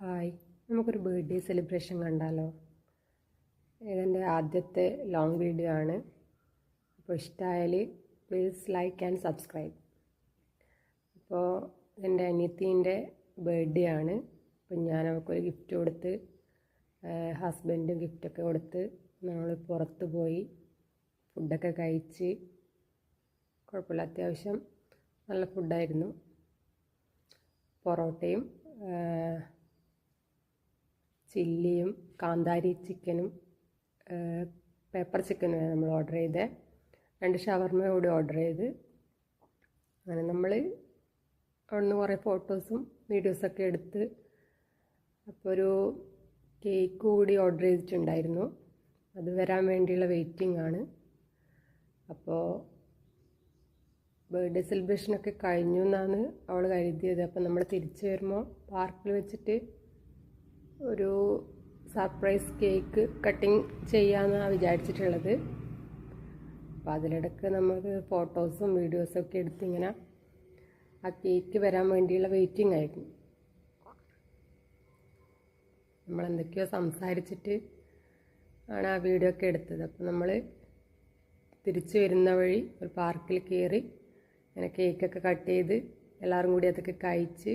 Hi, നമുക്കൊരു birthday celebration കണ്ടാലോ? ഇതെൻ്റെ ആദ്യത്തെ ലോങ് വീഡിയോ ആണ്. അപ്പോൾ ഇഷ്ടമായാൽ പ്ലീസ് ലൈക്ക് ആൻഡ് സബ്സ്ക്രൈബ്. അപ്പോൾ എൻ്റെ അനിയത്തീൻ്റെ ബർത്ത്ഡേ ആണ്. അപ്പം ഞാൻ അവൾക്കൊരു ഗിഫ്റ്റ് കൊടുത്ത്, ഹസ്ബൻഡും ഗിഫ്റ്റൊക്കെ കൊടുത്ത് നമ്മൾ പുറത്ത് പോയി ഫുഡൊക്കെ കഴിച്ച്. കുഴപ്പമില്ല, അത്യാവശ്യം നല്ല ഫുഡായിരുന്നു. പൊറോട്ടയും ചില്ലിയും കാന്താരി ചിക്കനും പെപ്പർ ചിക്കനും നമ്മൾ ഓർഡർ ചെയ്തത്. 2 ഷവർമ കൂടി ഓർഡർ ചെയ്ത്. അങ്ങനെ നമ്മൾ അവിടുന്ന് കുറേ ഫോട്ടോസും വീഡിയോസൊക്കെ എടുത്ത്. അപ്പോൾ ഒരു കേക്ക് കൂടി ഓർഡർ ചെയ്തിട്ടുണ്ടായിരുന്നു. അത് വരാൻ വേണ്ടിയുള്ള വെയിറ്റിംഗ് ആണ്. അപ്പോൾ ബർത്ത്ഡേ സെലിബ്രേഷനൊക്കെ കഴിഞ്ഞു എന്നാണ് അവൾ കരുതിയത്. അപ്പം നമ്മൾ തിരിച്ചു വരുമ്പോൾ പാർക്കിൽ വെച്ചിട്ട് ഒരു സർപ്രൈസ് കേക്ക് കട്ടിങ് ചെയ്യാമെന്നാണ് വിചാരിച്ചിട്ടുള്ളത്. അപ്പോൾ അതിലിടക്ക് നമുക്ക് ഫോട്ടോസും വീഡിയോസൊക്കെ എടുത്തിങ്ങനെ ആ കേക്ക് വരാൻ വേണ്ടിയുള്ള വെയിറ്റിംഗ് ആയിരുന്നു. നമ്മളെന്തൊക്കെയോ സംസാരിച്ചിട്ട് ആണ് ആ വീഡിയോ ഒക്കെ എടുത്തത്. അപ്പോൾ നമ്മൾ തിരിച്ചു വരുന്ന വഴി ഒരു പാർക്കിൽ കയറി അങ്ങനെ കേക്കൊക്കെ കട്ട് ചെയ്ത് എല്ലാവരും കൂടി അതൊക്കെ കഴിച്ച്